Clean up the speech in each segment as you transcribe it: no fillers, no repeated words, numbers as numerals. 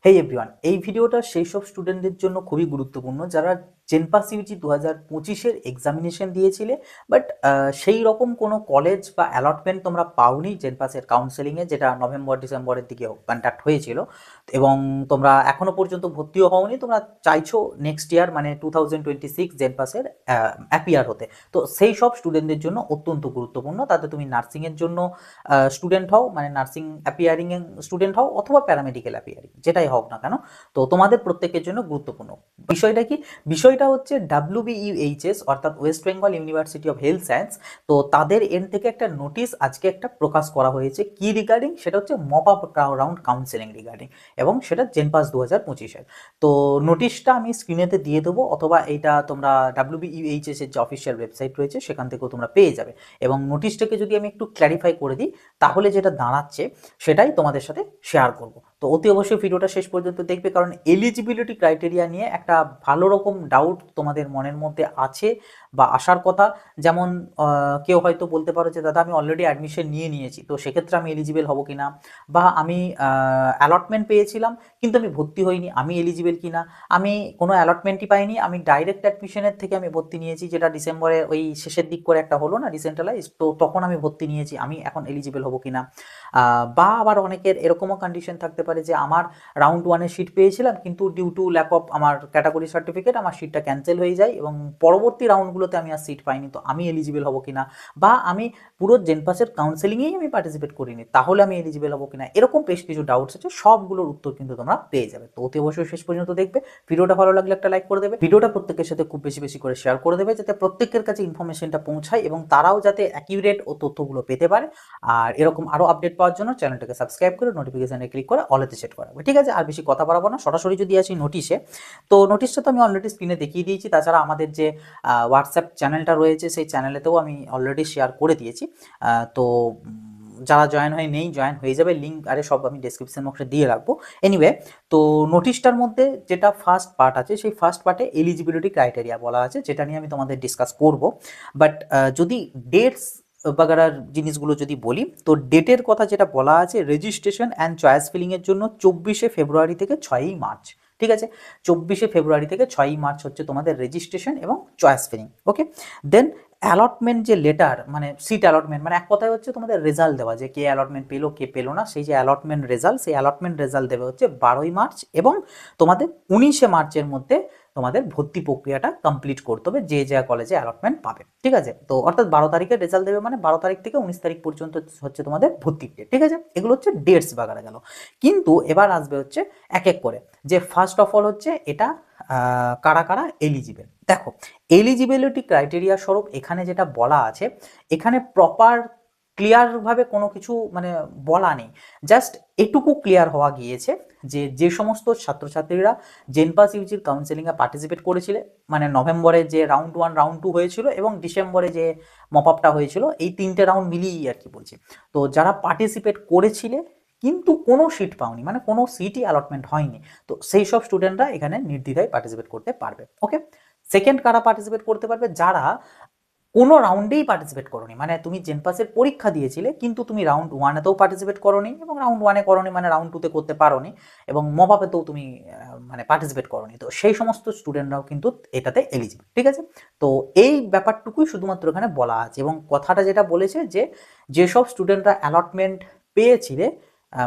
হেই everyone, এই ভিডিওটা সেই সব স্টুডেন্টদের জন্য খুবই গুরুত্বপূর্ণ যারা জেনপাস ইউজি 2025-এর এক্সামিনেশন দিয়েছিলে, বাট সেই রকম কোনো কলেজ বা অ্যালটমেন্ট তোমরা পাওনি জেনপাসের কাউন্সেলিংয়ে, যেটা নভেম্বর ডিসেম্বরের দিকে কন্ডাক্ট হয়েছিল, এবং তোমরা এখনো পর্যন্ত ভর্তিও হওনি। তোমরা চাইছো নেক্সট ইয়ার মানে 2026 জেনপাসের অ্যাপিয়ার হতে। তো সেই সব স্টুডেন্টদের জন্য অত্যন্ত গুরুত্বপূর্ণ। তাতে তুমি নার্সিংয়ের জন্য স্টুডেন্ট হও, মানে নার্সিং অ্যাপিয়ারিং স্টুডেন্ট হও অথবা প্যারামেডিক্যাল অ্যাপিয়ারিং, যেটাই হোক না কেন, তো তোমাদের প্রত্যেকের জন্য গুরুত্বপূর্ণ। বিষয়টা কি? বিষয়টা হচ্ছে WBUHS অর্থাৎ West Bengal university of health science. তো তাদের এন্ড থেকে একটা নোটিশ আজকে একটা প্রকাশ করা হয়েছে। কি রিগার্ডিং? সেটা হচ্ছে mop up round counselling regarding, এবং সেটা জেনপাস 2025-এর। তো নোটিশটা আমি স্ক্রিনেতে দিয়ে দেবো, অথবা এইটা তোমরা WBUHS এর যে অফিসিয়াল ওয়েবসাইট রয়েছে সেখান থেকেও তোমরা পেয়ে যাবে। এবং নোটিশটাকে যদি আমি একটু ক্ল্যারিফাই করে দিই, তাহলে যেটা দাঁড়াচ্ছে সেটাই তোমাদের সাথে শেয়ার করব। তো অতি অবশ্যই ভিডিওটা শেষ পর্যন্ত দেখবে, কারণ এলিজিবিলিটি ক্রাইটেরিয়া নিয়ে একটা ভালো রকম ডাউট তোমাদের মনের মধ্যে আছে বা আসার কথা। যেমন কেউ হয়তো বলতে পারো যে দাদা আমি অলরেডি অ্যাডমিশন নিয়ে নিয়েছি, তো সেক্ষেত্রে আমি এলিজিবল হব কিনা, বা আমি অ্যালটমেন্ট পেয়েছিলাম কিন্তু আমি ভর্তি হইনি, আমি এলিজিবল কিনা, আমি কোনো অ্যালটমেন্টই পাইনি, আমি ডাইরেক্ট অ্যাডমিশনের থেকে আমি ভর্তি নিয়েছি, যেটা ডিসেম্বরে ওই শেষের দিক করে একটা হলো না ডিসেন্ট্রালাইজ, তো তখন আমি ভর্তি নিয়েছি, আমি এখন এলিজিবল হব কিনা। বা আবার অনেকের এরকমও কন্ডিশন থাকতে পারে যে আমার রাউন্ড ওয়ানের সিট পেয়েছিলাম, কিন্তু ডিউ টু ল্যাক অফ আমার ক্যাটাগরি সার্টিফিকেট আমার সিটটা ক্যান্সেল হয়ে যায়, এবং পরবর্তী রাউন্ডগুলোতে আমি আর সিট পাইনি, তো আমি এলিজিবল হব কিনা, বা আমি পুরো জেনপাসের কাউন্সেলিংয়েই আমি পার্টিসিপেট করিনি, তাহলে আমি এলিজিবল হব কিনা, এরকম বেশ কিছু ডাউটস আছে। সবগুলোর উত্তর কিন্তু তোমরা পেয়ে যাবে। তো অতি অবশ্যই শেষ পর্যন্ত দেখবে। ভিডিওটা ভালো লাগলে একটা লাইক করে দেবে, ভিডিওটা প্রত্যেকের সাথে খুব বেশি বেশি করে শেয়ার করে দেবে, যাতে প্রত্যেকের কাছে ইনফরমেশনটা পৌঁছায় এবং তারাও যাতে অ্যাকিউরেট ও তথ্যগুলো পেতে পারে। আর এরকম আরো আপডেট পাওয়ার জন্য চ্যানেলটাকে সাবস্ক্রাইব করে নোটিফিকেশনে ক্লিক করে অলেতে সেট করা হবে। ঠিক আছে, আর বেশি কথা বাড়াবো না, সরাসরি যদি আসি নোটিশে। তো নোটিশটা তো আমি অলরেডি স্ক্রিনে দেখিয়ে দিয়েছি। তাছাড়া আমাদের যে হোয়াটসঅ্যাপ চ্যানেলটা রয়েছে সেই চ্যানেলেতেও আমি অলরেডি শেয়ার করে দিয়েছি। তো যারা জয়েন হয়ে নেই, জয়েন হয়ে যাবে, লিঙ্ক আরে সব আমি ডেসক্রিপশন বক্সে দিয়ে রাখবো। এনিওয়ে, তো নোটিশটার মধ্যে যেটা ফার্স্ট পার্ট আছে, সেই ফার্স্ট পার্টে এলিজিবিলিটি ক্রাইটেরিয়া বলা আছে, যেটা নিয়ে আমি তোমাদের ডিসকাস করব। বাট যদি ডেটস বাগারার জিনিসগুলো যদি বলি, তো ডেটের কথা যেটা বলা আছে, রেজিস্ট্রেশন অ্যান্ড চয়েস ফিলিংয়ের জন্য 24শে ফেব্রুয়ারি থেকে 6ই মার্চ। ঠিক আছে, 24শে ফেব্রুয়ারি থেকে 6ই মার্চ হচ্ছে তোমাদের রেজিস্ট্রেশন এবং চয়েস ফিলিং। ওকে, দেন অ্যালটমেন্ট যে লেটার, মানে সিট অ্যালটমেন্ট, মানে এক কথায় হচ্ছে তোমাদের রেজাল্ট দেওয়া, যে কে অ্যালটমেন্ট পেলো কে পেলো না, সেই যে অ্যালটমেন্ট রেজাল্ট, সেই অ্যালটমেন্ট রেজাল্ট দেবে হচ্ছে 12ই মার্চ, এবং তোমাদের 19শে মার্চের মধ্যে তোমাদের ভর্তি প্রক্রিয়াটা কমপ্লিট করতে হবে, যে যা কলেজে অ্যালটমেন্ট পাবে। ঠিক আছে, তো অর্থাৎ 12 তারিখে রেজাল্ট দেবে, মানে 12 তারিখ থেকে 19 তারিখ পর্যন্ত হচ্ছে তোমাদের ভর্তি ডেট। ঠিক আছে, এগুলো হচ্ছে ডেটস বাগারা গেল। কিন্তু এবার আসবে হচ্ছে এক এক করে, যে ফার্স্ট অফ অল হচ্ছে এটা কারা কারা এলিজিবল। দেখো, এলিজিবিলিটি ক্রাইটেরিয়া স্বরূপ এখানে যেটা বলা আছে, এখানে প্রপার ক্লিয়ারভাবে কোনো কিছু মানে বলা নেই, জাস্ট এটুকু ক্লিয়ার হওয়া গিয়েছে যে যে সমস্ত ছাত্রছাত্রীরা জেনপাস ইউজির কাউন্সেলিংয়ে পার্টিসিপেট করেছিলে, মানে নভেম্বরে যে রাউন্ড 1 রাউন্ড 2 হয়েছিল এবং ডিসেম্বরে যে মপ আপটা হয়েছিল, এই 3টে রাউন্ড মিলিয়েই আর কি বলছি। তো যারা পার্টিসিপেট করেছিলে কিন্তু কোনো সিট পাওনি, মানে কোনো সিটই অ্যালটমেন্ট হয়নি, তো সেই সব স্টুডেন্টরা এখানে নির্দ্বিধায় পার্টিসিপেট করতে পারবে। ওকে, সেকেন্ড কারা পার্টিসিপেট করতে পারবে? যারা কোনো রাউন্ডেই পার্টিসিপেট করোনি, মানে তুমি জেনপাসের পরীক্ষা দিয়েছিলে কিন্তু তুমি রাউন্ড 1-এতেও পার্টিসিপেট করোনি, এবং রাউন্ড 1-এ করোনি মানে রাউন্ড 2-তে করতে পারোনি, এবং মপ আপেতেও তুমি মানে পার্টিসিপেট করোনি, তো সেই সমস্ত স্টুডেন্টরাও কিন্তু এটাতে এলিজিবল। ঠিক আছে, তো এই ব্যাপারটুকুই শুধুমাত্র এখানে বলা আছে, এবং কথাটা যেটা বলেছে যে যেসব স্টুডেন্টরা অ্যালটমেন্ট পেয়েছিলে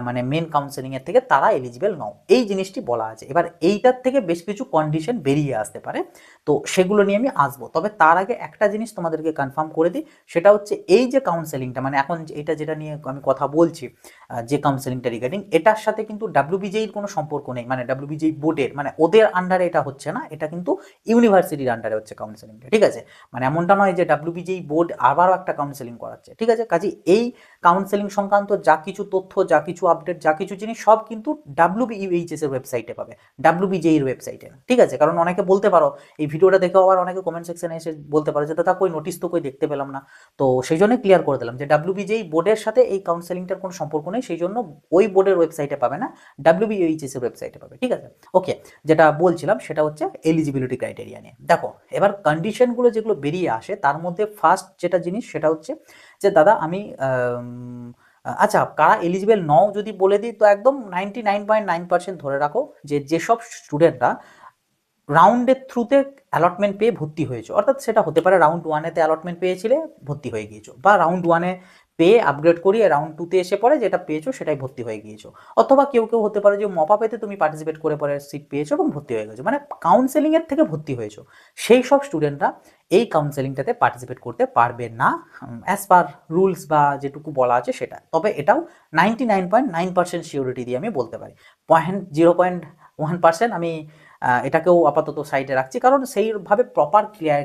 মানে মেন কাউন্সেলিংয়ের থেকে, তারা এলিজিবল নও, এই জিনিসটি বলা আছে। এবার এইটার থেকে বেশ কিছু কন্ডিশন বেরিয়ে আসতে পারে, তো সেগুলো নিয়ে আমি আসবো। তবে তার আগে একটা জিনিস তোমাদেরকে কনফার্ম করে দিই, সেটা হচ্ছে এই যে কাউন্সেলিংটা, মানে এখন এটা যেটা নিয়ে আমি কথা বলছি, যে কাউন্সেলিংটা রিগার্ডিং, এটার সাথে কিন্তু ডাব্লিউবিজেইর কোনো সম্পর্ক নেই, মানে ডাব্লিউবিজেই বোর্ডের, মানে ওদের আন্ডারে এটা হচ্ছে না, এটা কিন্তু ইউনিভার্সিটির আন্ডারে হচ্ছে কাউন্সেলিংটা। ঠিক আছে, মানে এমনটা নয় যে ডাব্লিউবিজেই বোর্ড আবারও একটা কাউন্সেলিং করাচ্ছে। ঠিক আছে, কাজে এই কাউন্সেলিং সংক্রান্ত যা কিছু তথ্য, যা কিছু আপডেট, যা কিছু জিনিস সব কিন্তু WBUHS এর ওয়েবসাইটে পাবে, WBJER এর ওয়েবসাইটে। ঠিক আছে, কারণ অনেকে বলতে পারো, এই ভিডিওটা দেখে আবার অনেকে কমেন্ট সেকশনে এসে বলতে পারো যে দাদা কই নোটিশ তো কই দেখতে পেলাম না, তো সেই জন্য ক্লিয়ার করে দিলাম যে WBJER বোর্ডের সাথে এই কাউন্সেলিংটার কোনো সম্পর্ক নেই, সেই জন্য ওই বোর্ডের ওয়েবসাইটে পাবে না, WBUHS এর ওয়েবসাইটে পাবে। ঠিক আছে, ওকে, যেটা বলছিলাম সেটা হচ্ছে এলিজিবিলিটি ক্রাইটেরিয়া নিয়ে। দেখো, এবার কন্ডিশনগুলো যেগুলো বেরিয়ে আসে, তার মধ্যে ফার্স্ট যেটা জিনিস সেটা হচ্ছে যে দাদা আমি আচ্ছা, কারা এলিজিবল নও যদি বলে দিই, তো একদম 99.9% ধরে রাখো যে যেসব স্টুডেন্টরা রাউন্ডের থ্রুতে অ্যালটমেন্ট পেয়ে ভর্তি হয়েছো, অর্থাৎ সেটা হতে পারে রাউন্ড ওয়ানেতে অ্যালটমেন্ট পেয়েছিলে, ভর্তি হয়ে গিয়েছো, বা রাউন্ড ওয়ানে পেয়ে আপগ্রেড করিয়ে রাউন্ড টুতে এসে পরে যেটা পেয়েছো সেটাই ভর্তি হয়ে গিয়েছো, অথবা কেউ কেউ হতে পারে যে মপা পেতে তুমি পার্টিসিপেট করে পরে সিট পেয়েছো এবং ভর্তি হয়ে গেছো, মানে কাউন্সেলিংয়ের থেকে ভর্তি হয়েছো, সেই সব স্টুডেন্টরা এই কাউন্সেলিংটাতে পার্টিসিপেট করতে পারবে না অ্যাজ পার রুলস বা যেটুকু বলা আছে সেটা। তবে এটাও 99.9% সিওরিটি দিয়ে আমি বলতে পারি। 0.1% আমি এটাকেও আপাতত সাইডে রাখছি, কারণ সেইভাবে প্রপার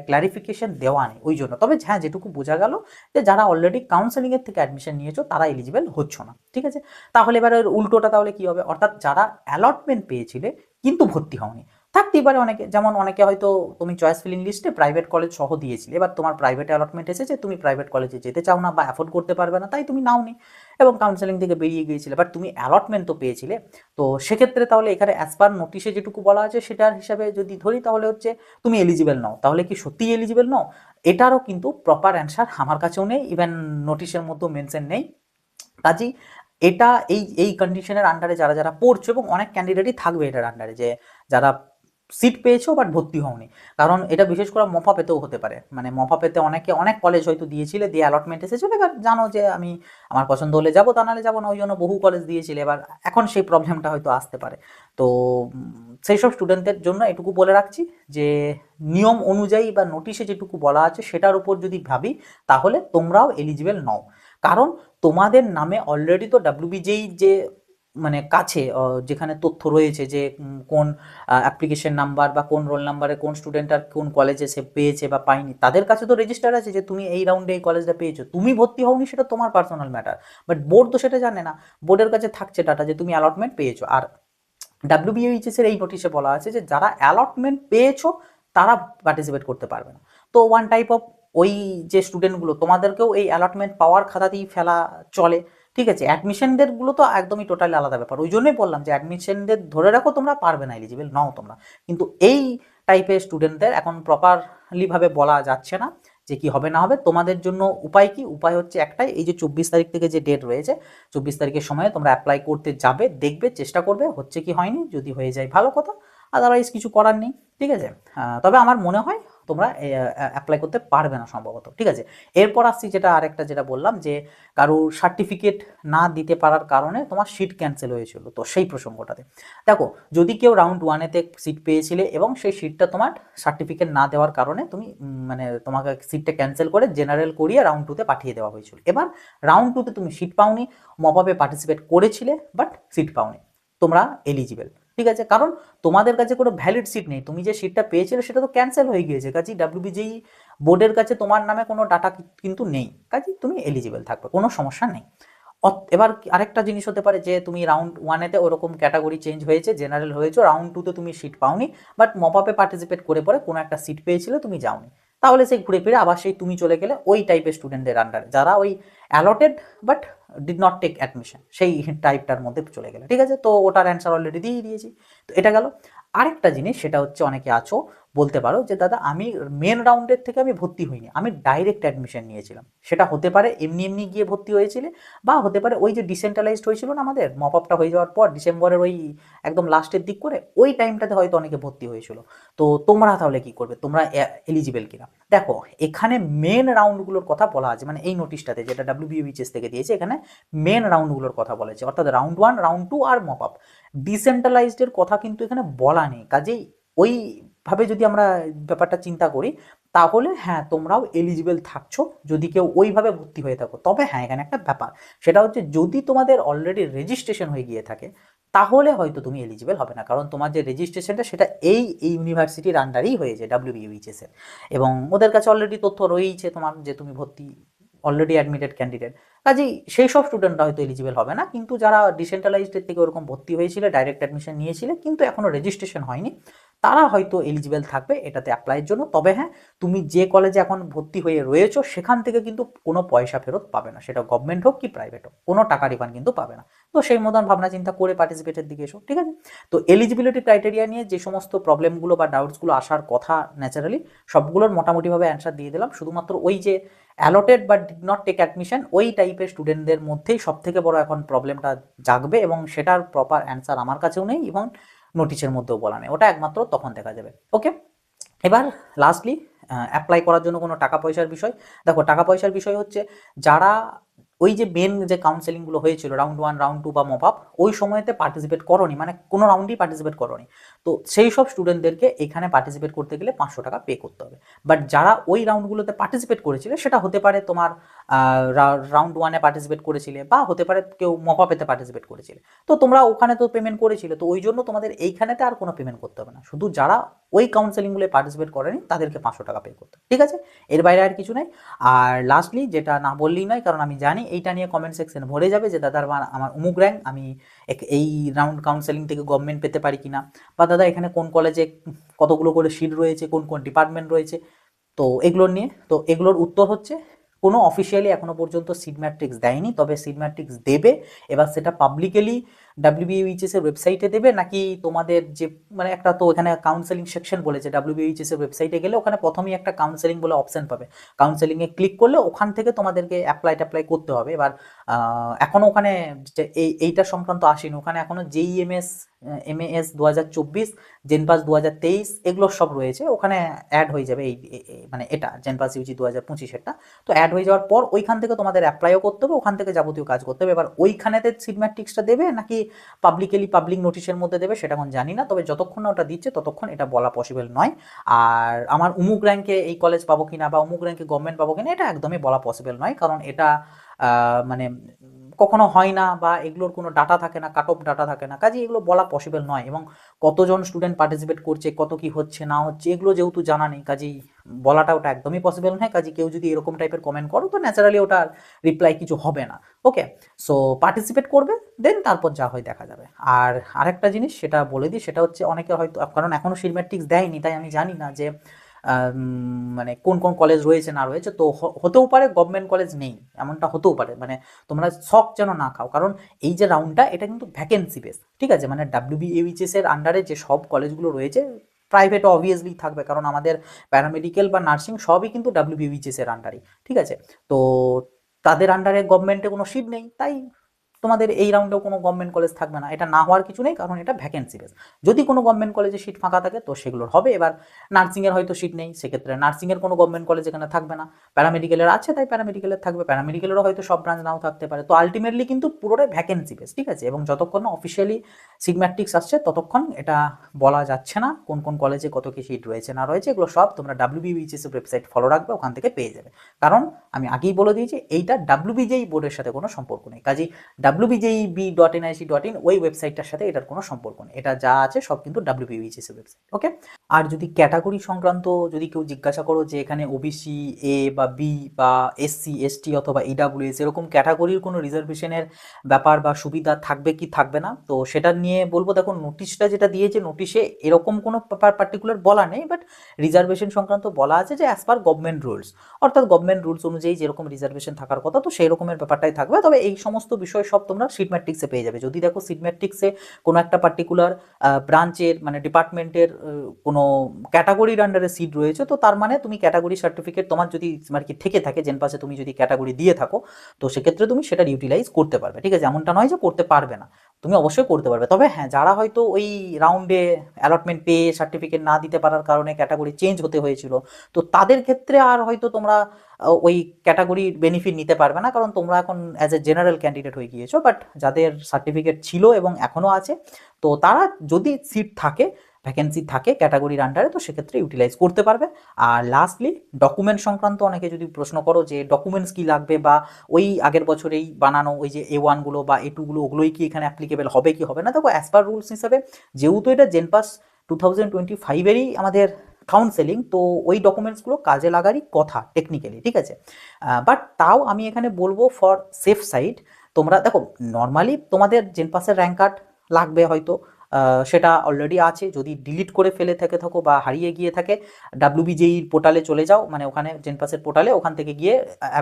ক্ল্যারিফিকেশন দেওয়া নেই ওই জন্য। তবে হ্যাঁ, যেটুকু বোঝা গেল যে যারা অলরেডি কাউন্সেলিংয়ের থেকে অ্যাডমিশন নিয়েছো তারা এলিজিবল হচ্ছ না, ঠিক আছে। তাহলে এবার এর উল্টোটা তাহলে কি হবে, অর্থাৎ যারা অ্যালটমেন্ট পেয়েছিলে কিন্তু ভর্তি হওনি, থাকতেই পারে অনেকে, যেমন অনেকে হয়তো তুমি চয়েস ফিলিং লিস্টে প্রাইভেট কলেজ সহ দিয়েছিলে, এবার তোমার প্রাইভেট অ্যালটমেন্ট এসেছে, তুমি প্রাইভেট কলেজে যেতে চাও না বা অ্যাফোর্ড করতে পারবে না, তাই তুমি নাওনি এবং কাউন্সেলিং থেকে বেরিয়ে গিয়েছিলে, বাট তুমি অ্যালটমেন্ট তো পেয়েছিলে। তো সেক্ষেত্রে তাহলে এখানে অ্যাজ পার নোটিশে যেটুকু বলা আছে সেটার হিসাবে যদি ধরি, তাহলে হচ্ছে তুমি এলিজিবল নও। তাহলে কি সত্যিই এলিজিবল নও? এটারও কিন্তু প্রপার অ্যান্সার আমার কাছেও নেই, ইভেন নোটিশের মধ্যেও মেনশন নেই। কাজেই এটা এই এই কন্ডিশনের আন্ডারে যারা যারা পড়ছো, এবং অনেক ক্যান্ডিডেটই থাকবে এটার আন্ডারে, যে যারা সিট পেয়েছো বাট ভর্তি হওনি, কারণ এটা বিশেষ করে মফা পেতেও হতে পারে, মানে মফা পেতে অনেকে অনেক কলেজ হয়তো দিয়েছিলে, দিয়ে অ্যালটমেন্ট এসেছিল, এবার জানো যে আমি আমার পছন্দ হলে যাবো, তা নাহলে যাবো না, ওই জন্য বহু কলেজ দিয়েছিলে, এবার এখন সেই প্রবলেমটা হয়তো আসতে পারে। তো সেই সব স্টুডেন্টদের জন্য এটুকু বলে রাখছি যে নিয়ম অনুযায়ী বা নোটিশে যেটুকু বলা আছে সেটার উপর যদি ভাবি, তাহলে তোমরাও এলিজিবল নও, কারণ তোমাদের নামে অলরেডি তো ডাব্লিউবিজেই যে মানে কাছে যেখানে তথ্য রয়েছে যে কোন অ্যাপ্লিকেশন নাম্বার বা কোন রোল নাম্বারে কোন স্টুডেন্ট আর কোন কলেজে সে পেয়েছে বা পায়নি, তাদের কাছে তো রেজিস্টার আছে যে তুমি এই রাউন্ডে এই কলেজটা পেয়েছো, তুমি ভর্তি হওনি সেটা তোমার পার্সোনাল ম্যাটার, বাট বোর্ড তো সেটা জানে না, বোর্ডের কাছে থাকছে ডাটা যে তুমি অ্যালটমেন্ট পেয়েছো। আর ডাব্লিউবিএইচএস এর এই নোটিশে বলা আছে যে যারা অ্যালটমেন্ট পেয়েছো তারা পার্টিসিপেট করতে পারবে না। তো ওয়ান টাইপ অফ ওই যে স্টুডেন্টগুলো, তোমাদেরকেও এই অ্যালটমেন্ট পাওয়ার খাতাতেই ফেলা চলে, ঠিক আছে। অ্যাডমিশনদের গুলো তো একদমই টোটালি আলাদা ব্যাপার, ওই জন্যই বললাম যে অ্যাডমিশনদের ধরে রাখো তোমরা পারবে না, এলিজিবল নও তোমরা, কিন্তু এই টাইপের স্টুডেন্টদের এখন প্রপারলি ভাবে বলা যাচ্ছে না যে কি হবে না হবে। তোমাদের জন্য উপায় কি, উপায় হচ্ছে একটাই, এই যে 24 তারিখ থেকে যে ডেট রয়েছে, 24 তারিখের সময় তোমরা অ্যাপ্লাই করতে যাবে, দেখবে, চেষ্টা করবে হচ্ছে কি হয়নি, যদি হয়ে যায় ভালো কথা, আদারওয়াইজ কিছু করার নেই, ঠিক আছে। তবে আমার মনে হয় তোমরা অ্যাপ্লাই করতে পারবে না সম্ভবত, ঠিক আছে। এরপর আসছি যেটা আরেকটা যেটা বললাম, যে কারোর সার্টিফিকেট না দিতে পারার কারণে তোমার সিট ক্যান্সেল হয়েছিল, তো সেই প্রসঙ্গটাতে দেখো, যদি কেউ রাউন্ড ওয়ানেতে সিট পেয়েছিলে এবং সেই সিটটা তোমার সার্টিফিকেট না দেওয়ার কারণে তুমি মানে তোমাকে সিটটা ক্যান্সেল করে জেনারেল করিয়ে রাউন্ড টুতে পাঠিয়ে দেওয়া হয়েছিল, এবার রাউন্ড টুতে তুমি সিট পাওনি, মপআপে পার্টিসিপেট করেছিলে বাট সিট পাওনি, তোমরা এলিজিবল, ঠিক আছে, কারণ তোমাদের কাছে কোনো ভ্যালিড সিট নেই, তুমি যে সিটটা পেয়েছিলে সেটা তো ক্যান্সেল হয়ে গিয়েছে, কাজেই ডাব্লিউবিজেই বোর্ডের কাছে তোমার নামে কোনো ডাটা কিন্তু নেই, কাজেই তুমি এলিজিবল থাকবে, কোনো সমস্যা নেই। এবার আরেকটা জিনিস হতে পারে যে তুমি রাউন্ড ওয়ানেতে ওরকম ক্যাটাগরি চেঞ্জ হয়েছে, জেনারেল হয়েছে, রাউন্ড টুতে তুমি সিট পাওনি, বাট মপআপে পার্টিসিপেট করে পরে কোনো একটা সিট পেয়েছিলে, তুমি যাওনি, তাহলে সেই ঘুরে ফিরে আবার সেই তুমি চলে গেলে ওই টাইপের স্টুডেন্টদের আন্ডারে, যারা ওই allotted but did not take admission, সেই টাইপটার মধ্যে চলে গেলে, ঠিক আছে। তো ওটার অ্যান্সার অলরেডি দিয়ে দিয়েছি। তো এটা গেল। আরেকটা জিনিস, সেটা হচ্ছে অনেকে আছো বলতে পারো যে দাদা আমি মেন রাউন্ডের থেকে আমি ভর্তি হইনি, আমি ডাইরেক্ট অ্যাডমিশন নিয়েছিলাম, সেটা হতে পারে এমনি এমনি গিয়ে ভর্তি হয়েছিলে, বা হতে পারে ওই যে ডিসেন্ট্রালাইজড হয়েছিল না আমাদের মপ আপটা হয়ে যাওয়ার পর ডিসেম্বরের ওই একদম লাস্টের দিক করে, ওই টাইমটাতে হয়তো অনেকে ভর্তি হয়েছিল। তো তোমরা তাহলে কি করবে, তোমরা এলিজিবল কিনা দেখো, এখানে মেন রাউন্ডগুলোর কথা বলা আছে, মানে এই নোটিশটাতে যেটা ডাব্লিউবিএইচএস থেকে দিয়েছে, এখানে মেন রাউন্ডগুলোর কথা বলেছে, অর্থাৎ রাউন্ড ওয়ান, রাউন্ড টু আর মপ আপ, ডিসেন্ট্রালাইজডের কথা কিন্তু এখানে বলা নেই, কাজেই ওইভাবে যদি আমরা ব্যাপারটা চিন্তা করি, তাহলে হ্যাঁ তোমরাও এলিজিবল থাকছো যদি কেউ ওইভাবে ভর্তি হয়ে থাকো। তবে হ্যাঁ, এখানে একটা ব্যাপার, সেটা হচ্ছে যদি তোমাদের অলরেডি রেজিস্ট্রেশন হয়ে গিয়ে থাকে, তাহলে হয়তো তুমি এলিজিবল হবে না, কারণ তোমার যে রেজিস্ট্রেশনটা সেটা এই ইউনিভার্সিটির আন্ডারেই হয়েছে ডাব্লিউবিইউএইচএস এর, এবং ওদের কাছে অলরেডি তথ্য রয়েছে তোমার যে তুমি ভর্তি অলরেডি অ্যাডমিটেড ক্যান্ডিডেট, কাজেই সেই সব স্টুডেন্টরা হয়তো এলিজিবল হবে না, কিন্তু যারা ডিসেন্ট্রালাইজডের থেকে ওরকম ভর্তি হয়েছিল, ডাইরেক্ট অ্যাডমিশন নিয়েছিলে কিন্তু এখনো রেজিস্ট্রেশন হয়নি, তারা হয়তো এলিজিবল থাকবে এটাতে অ্যাপ্লাইয়ের জন্য। তবে হ্যাঁ, তুমি যে কলেজে এখন ভর্তি হয়ে রয়েছো সেখান থেকে কিন্তু কোনো পয়সা ফেরত পাবে না, সেটা গভর্নমেন্ট হোক কি প্রাইভেট হোক, কোনো টাকা রিফান্ড কিন্তু পাবে না। তো সেই মতন ভাবনা চিন্তা করে পার্টিসিপেটের দিকে এসো, ঠিক আছে? তো এলিজিবিলিটি ক্রাইটেরিয়া নিয়ে যে সমস্ত প্রবলেমগুলো বা ডাউটসগুলো আসার কথা ন্যাচারালি সবগুলোর মোটামুটিভাবে অ্যান্সার দিয়ে দিলাম। শুধুমাত্র ওই যে অ্যালটেড বা ডিড নট টেক অ্যাডমিশন, ওই টাইপের স্টুডেন্টদের মধ্যেই সব থেকে বড় এখন প্রবলেমটা জাগবে, এবং সেটার প্রপার অ্যান্সার আমার কাছেও নেই এবং নোটিশের মধ্যেও বলা নেই, ওটা একমাত্র তখন দেখা যাবে। ওকে, এবার লাস্টলি অ্যাপ্লাই করার জন্য কোনো টাকা পয়সার বিষয়। দেখো, টাকা পয়সার বিষয় হচ্ছে যারা ওই যে মেন যে কাউন্সেলিংগুলো হয়েছিল রাউন্ড 1, রাউন্ড 2 বা মপ আপ, ওই সময়তে পার্টিসিপেট করোনি, মানে কোনো রাউন্ডেই পার্টিসিপেট করোনি, তো সেই সব স্টুডেন্টদেরকে এখানে পার্টিসিপেট করতে গেলে 500 টাকা পে করতে হবে। বাট যারা ওই রাউন্ডগুলোতে পার্টিসিপেট করেছিলে, সেটা হতে পারে তোমার রাউন্ড 1-এ পার্টিসিপেট করেছিলে, বা হতে পারে কেউ মপ আপেতে পার্টিসিপেট করেছিলে, তো তোমরা ওখানে তো পেমেন্ট করেছিলে, তো ওই জন্য তোমাদের এইখানেতে আর কোনো পেমেন্ট করতে হবে না। শুধু যারা ওই কাউন্সেলিংগুলো পার্টিসিপেট করেনি তাদেরকে 500 টাকা পে করতে, ঠিক আছে? এর বাইরে আর কিছু নাই। আর লাস্টলি যেটা না বললেই নয়, কারণ আমি জানি এইটা নিয়ে কমেন্ট সেকশন ভরে যাবে যে দাদার আমার অমুক র্যাঙ্ক, আমি এই রাউন্ড কাউন্সেলিং থেকে গভর্নমেন্ট পেতে পারি কিনা, বা দাদা এখানে কোন কলেজে কতগুলো করে সিট রয়েছে, কোন কোন ডিপার্টমেন্ট রয়েছে, তো এগুলোর নিয়ে। তো এগুলোর উত্তর হচ্ছে, কোনো অফিসিয়ালি এখনো পর্যন্ত সিট ম্যাট্রিক্স দেয়নি, তবে সিট ম্যাট্রিক্স দেবে। এবার সেটা পাবলিকলি ডাব্লিউবিএইচএস এর ওয়েবসাইটে দেবে, নাকি তোমাদের যে মানে একটা তো এখানে কাউন্সেলিং সেকশন বলেছে ডাব্লিউবিএইচএস এর ওয়েবসাইটে গেলে ওখানে প্রথমেই একটা কাউন্সেলিং বলে অপশন পাবে, কাউন্সেলিংয়ে ক্লিক করলে ওখান থেকে তোমাদেরকে অ্যাপ্লাই করতে হবে। এবার এখনো ওখানে এইটা সংক্রান্ত আসেনি, ওখানে এখনো জেইএমএস এমএএস 2024, জেনপাস 2023 এগুলো সব রয়েছে, ওখানে অ্যাড হয়ে যাবে মানে এটা জেনপাস ইউজি 2025-এরটা। তো অ্যাড হয়ে যাওয়ার পর ওইখান থেকে তোমাদের অ্যাপ্লাইও করতে হবে, ওখান থেকে যাবতীয় কাজ করতে হবে। এবার ওইখানেতে সিট ম্যাট্রিক্সটা দেবে নাকি পাবলিক নোটিশের মধ্যে দেবে সেটা এখন জানি না, তবে যতক্ষণ না ওটা দিচ্ছে ততক্ষণ এটা বলা পসিবল নয়। আর আমার অমুক র্যাঙ্কে এই কলেজ পাবো কিনা বা অমুক র্যাঙ্কে গভর্নমেন্ট পাবো কিনা, এটা একদমই বলা পসিবল নয়, কারণ এটা মানে কখনো হয় না, বা এগুলোর কোনো ডাটা থাকে না, কাট অফ ডাটা থাকে না, কাজে এগুলো বলা পসিবল নয়। এবং কতজন স্টুডেন্ট পার্টিসিপেট করছে, কত কি হচ্ছে না হচ্ছে, এগুলো যেহেতু জানা নেই, কাজেই বলাটা ওটা একদমই পসিবল নয়। কাজে কেউ যদি এরকম টাইপের কমেন্ট করো তো ন্যাচারালি ওটার রিপ্লাই কিছু হবে না। ওকে, সো পার্টিসিপেট করবে, দেন তারপর যা হয় দেখা যাবে। আর আরেকটা জিনিস সেটা বলে দিই, সেটা হচ্ছে অনেকে হয়তো, কারণ এখনও সিট ম্যাট্রিক্স দেয়নি তাই আমি জানি না যে মানে কোন কোন কলেজ রয়েছে না রয়েছে, তো হতেও পারে গভর্নমেন্ট কলেজ নেই, এমনটা হতেও পারে। মানে তোমরা শখ যেন না খাও, কারণ এই যে রাউন্ডটা এটা কিন্তু ভ্যাকেন্সি বেস, ঠিক আছে? মানে ডাব্লিউবিএইচএস এর আন্ডারে যে সব কলেজগুলো রয়েছে, প্রাইভেট অবভিয়াসলি থাকবে, কারণ আমাদের প্যারামেডিক্যাল বা নার্সিং সবই কিন্তু ডাব্লিউবিএইচএস এর আন্ডারই, ঠিক আছে? তো তাদের আন্ডারে গভর্নমেন্টে কোনো সিট নেই, তাই তোমাদের এই রাউন্ডেও কোনো গভর্নমেন্ট কলেজ থাকবে না। এটা না হওয়ার কিছু নেই, কারণ এটা ভ্যাকেন্সি বেস। যদি কোনো গভর্নমেন্ট কলেজে সিট ফাঁকা থাকে তো সেগুলোর হবে। এবার নার্সিংয়ের হয়তো সিট নেই, সেক্ষেত্রে নার্সিংয়ের কোনো গভর্নমেন্ট কলেজ এখানে থাকবে না। প্যারামেডিক্যালের আছে তাই প্যারামেডিক্যালের থাকবে, প্যারামেডিক্যালেরও হয়তো সব ব্রাঞ্চ নাও থাকতে পারে। তো আলটিমেটলি কিন্তু পুরোটাই ভ্যাকেন্সি বেস, ঠিক আছে? এবং যতক্ষণ না অফিসিয়ালি সিট ম্যাট্রিক্স আসছে ততক্ষণ এটা বলা যাচ্ছে না কোন কোন কলেজে কত কি সিট রয়েছে না রয়েছে। এগুলো সব তোমরা ডাব্লিউবিএইচএস এর ওয়েবসাইট ফলো রাখবে, ওখান থেকে পেয়ে যাবে। কারণ আমি আগেই বলে দিয়েছি এইটা ডাব্লিউবিজেই বোর্ডের সাথে কোনো সম্পর্ক নেই, কাজেই wbjeb.nic.in ওই ওয়েবসাইটটার সাথে এটার কোনো সম্পর্ক নেই। এটা যা আছে সব কিন্তু ডাব্লিউবিএইচএস এর ওয়েবসাইট। ওকে, আর যদি ক্যাটাগরি সংক্রান্ত যদি কেউ জিজ্ঞাসা করো যে এখানে ওবিসি এ বা বি বা এসসি এসটি অথবা ইডাব্লিউএস এরকম ক্যাটাগরির কোনো রিজার্ভেশনের ব্যাপার বা সুবিধা থাকবে কি থাকবে না, তো সেটা নিয়ে বলবো, দেখো নোটিশটা যেটা দিয়েছে নোটিশে এরকম কোনো পার্টিকুলার বলা নেই, বাট রিজার্ভেশন সংক্রান্ত বলা আছে যে অ্যাজ পার গভর্নমেন্ট রুলস, অর্থাৎ গভর্নমেন্ট রুলস অনুযায়ী যেরকম রিজার্ভেশন থাকার কথা তো সেই রকমের ব্যাপারটাই থাকবে। তবে এই সমস্ত বিষয় সব তোমরা সিট ম্যাট্রিক্সে পেয়ে যাবে। যদি দেখো সিট ম্যাট্রিক্সে কোনো একটা পার্টিকুলার ব্রাঞ্চের মানে ডিপার্টমেন্টের কোনো ক্যাটাগরির আন্ডারে সিট রয়েছে, তো তার মানে তুমি ক্যাটাগরি সার্টিফিকেট তোমার যদি আর কি থেকে থাকে জেনপাসে, তুমি যদি ক্যাটাগরি দিয়ে থাকো তো সেক্ষেত্রে তুমি সেটা ইউটিলাইজ করতে পারবে, ঠিক আছে? এমনটা নয় যে করতে পারবে না, তুমি অবশ্যই করতে পারবে। তবে হ্যাঁ, যারা হয়তো ওই রাউন্ডে অ্যালটমেন্ট পেয়ে সার্টিফিকেট না দিতে পারার কারণে ক্যাটাগরি চেঞ্জ হতে হয়েছিল, তো তাদের ক্ষেত্রে আর হয়তো তোমরা ওই ক্যাটাগরির বেনিফিট নিতে পারবে না, কারণ তোমরা এখন অ্যাজ এ জেনারেল ক্যান্ডিডেট হয়ে গিয়েছো। বাট যাদের সার্টিফিকেট ছিল এবং এখনও আছে, তো তারা যদি সিট থাকে, ভ্যাকেন্সি থাকে ক্যাটাগরির আন্ডারে, তো সেক্ষেত্রে ইউটিলাইজ করতে পারবে। আর লাস্টলি ডকুমেন্ট সংক্রান্ত অনেকে যদি প্রশ্ন করো যে ডকুমেন্টস কী লাগবে, বা ওই আগের বছরেই বানানো ওই যে A1 বা A2 ওগুলোই কি এখানে অ্যাপ্লিকেবল হবে কি হবে না, দেখো অ্যাজ পার রুলস হিসাবে যেহেতু এটা জেনপাস 2025-এরই আমাদের কাউন্সেলিং, তো ওই ডকুমেন্টসগুলো কাজে লাগারই কথা টেকনিক্যালি, ঠিক আছে? বাট তাও আমি এখানে বলবো ফর সেফ সাইড, তোমরা দেখো নর্মালি তোমাদের জেনপাসের র্যাঙ্ক কার্ড লাগবে হয়তো, সেটা অলরেডি আছে। যদি ডিলিট করে ফেলে থেকে থাকো বা হারিয়ে গিয়ে থাকে, ডাব্লিউবিজেইর পোর্টালে চলে যাও, মানে ওখানে জেনপাসের পোর্টালে, ওখান থেকে গিয়ে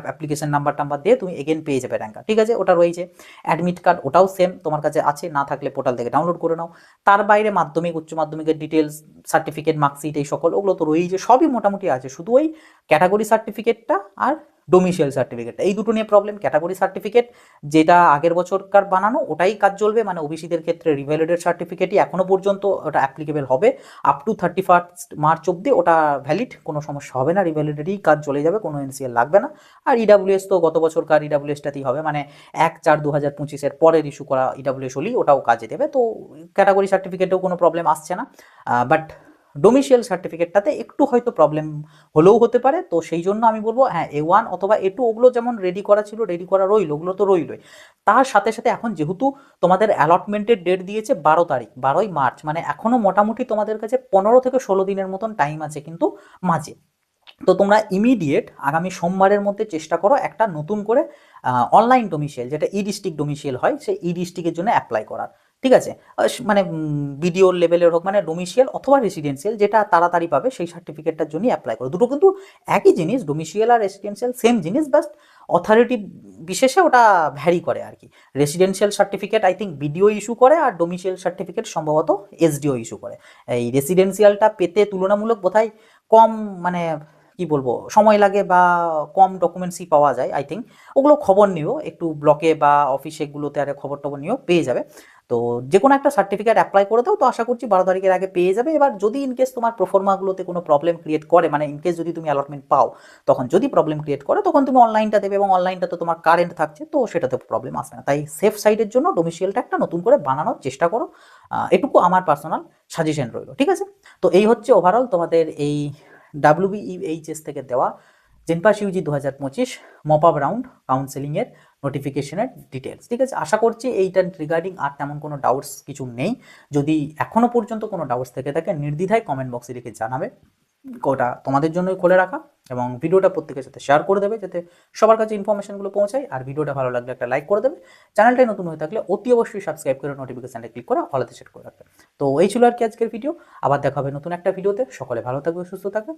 অ্যাপ্লিকেশন নাম্বার টাম্বার দিয়ে তুমি এগেন পেয়ে যাবে র্যাঙ্কার, ঠিক আছে? ওটা রয়েছে। অ্যাডমিট কার্ড ওটাও সেম, তোমার কাছে আছে, না থাকলে পোর্টাল থেকে ডাউনলোড করে নাও। তার বাইরে মাধ্যমিক উচ্চ মাধ্যমিকের ডিটেলস, সার্টিফিকেট, মার্কশিট, এই সকল ওগুলো তো রয়েছে, সবই মোটামুটি আছে। শুধু ওই ক্যাটাগরি সার্টিফিকেটটা আর ডোমিসিয়াল সার্টিফিকেটটা, এই দুটো নিয়ে প্রবলেম। ক্যাটাগরি সার্টিফিকেট যেটা আগের বছরকার বানানো ওটাই কাজ চলবে, মানে ওবিসিদের ক্ষেত্রে রিভ্যালিডেড সার্টিফিকেটই এখনো পর্যন্ত ওটা অ্যাপ্লিকেবল হবে আপ টু 31 মার্চ অব্দি, ওটা ভ্যালিড, কোনো সমস্যা হবে না, রিভ্যালিডেরই কাজ চলে যাবে, কোনো এনসিএল লাগবে না। আর ইডাব্লিউএস তো গত বছরকার ইডাব্লিউএসটাতেই হবে, মানে 1/4/2025 পরের ইস্যু করা ইডাব্লিউএস হলেই ওটাও কাজে দেবে। তো ক্যাটাগরি সার্টিফিকেটেও কোনো প্রবলেম আসছে না, বাট ডোমিসিয়াল সার্টিফিকেটটাতে একটু হয়তো প্রবলেম হলেও হতে পারে। তো সেই জন্য আমি বলবো হ্যাঁ, A1 অথবা A2 ওগুলো যেমন রেডি করা ছিল, রেডি করা রইল, ওগুলো তো রইলই। তার সাথে সাথে এখন যেহেতু তোমাদের অ্যালটমেন্টের ডেট দিয়েছে 12 তারিখ, 12ই মার্চ, মানে এখনো মোটামুটি তোমাদের কাছে 15 থেকে 16 দিনের মতন টাইম আছে কিন্তু মাঝে। তো তোমরা ইমিডিয়েট আগামী সোমবারের মধ্যে চেষ্টা করো একটা নতুন করে অনলাইন ডোমিসিয়াল, যেটা ই ডিস্ট্রিক্ট ডোমিসিয়াল হয়, সেই ই ডিস্ট্রিক্টের জন্য অ্যাপ্লাই করার, ঠিক আছে? মানে বিডিও লেভেলের হোক, মানে ডোমিসিয়াল অথবা রেসিডেন্সিয়াল, যেটা তাড়াতাড়ি পাবে সেই সার্টিফিকেটটার জন্যই অ্যাপ্লাই করো। দুটো কিন্তু একই জিনিস, ডোমিসিয়াল আর রেসিডেন্সিয়াল সেম জিনিস, বাস অথরিটি বিশেষে ওটা ভ্যারি করে আর কি। Residential certificate I think BDO issue করে, আর ডোমিসিয়াল সার্টিফিকেট সম্ভবত এসডিও ইস্যু করে। এই রেসিডেন্সিয়ালটা পেতে তুলনামূলক বোধহয় কম, মানে কি বলবো, সময় লাগে বা কম ডকুমেন্টসই পাওয়া যায় আই থিঙ্ক। ওগুলো খবর নিও একটু ব্লকে বা অফিসেগুলোতে, আরে খবর টবর নিও, পেয়ে যাবে। তো যে কোনো একটা সার্টিফিকেট অ্যাপ্লাই করে দাও, তো আশা করছি 12 তারিখের আগে পেয়ে যাবে। এবার যদি ইনকেস তোমার প্রোফর্মাগুলোতে কোনো প্রবলেম ক্রিয়েট করে, মানে ইনকেস যদি তুমি অ্যালটমেন্ট পাও, তখন যদি প্রবলেম ক্রিয়েট করে, তখন তুমি অনলাইনটা দেবে, এবং অনলাইনটা তো তোমার কারেন্ট থাকছে, তো সেটাতে প্রবলেম আসবে না। তাই সেফ সাইডের জন্য ডোমিসিয়ালটা একটা নতুন করে বানানোর চেষ্টা করো, এটুকু আমার পার্সোনাল সাজেশন রইল, ঠিক আছে? তো এই হচ্ছে ওভারঅল তোমাদের এই WBEHS থেকে দেওয়া JENPAS UG 2025 mop up round কাউন্সেলিংয়ের নোটিফিকেশনের ডিটেলস, ঠিক আছে? আশা করছি এইটা রিগার্ডিং আর তেমন কোনো ডাউটস কিছু নেই। যদি এখনো পর্যন্ত কোনো ডাউটস থেকে থাকে, নির্দ্বিধায় কমেন্ট বক্সে লিখে জানাবে, ওটা তোমাদের জন্যই খুলে রাখা। এবং ভিডিওটা প্রত্যেকের সাথে শেয়ার করে দেবে, যাতে সবার কাছে ইনফরমেশনগুলো পৌঁছায়। আর ভিডিওটা ভালো লাগলে একটা লাইক করে দেবে। চ্যানেলটাই নতুন হয়ে থাকলে অতি অবশ্যই সাবস্ক্রাইব করে নোটিফিকেশনটা ক্লিক করে অলেতে সেট করে রাখবে। তো এই ছিল আর কি আজকের ভিডিও। আবার দেখা হবে নতুন একটা ভিডিওতে। সকলে ভালো থাকবে, সুস্থ থাকবে।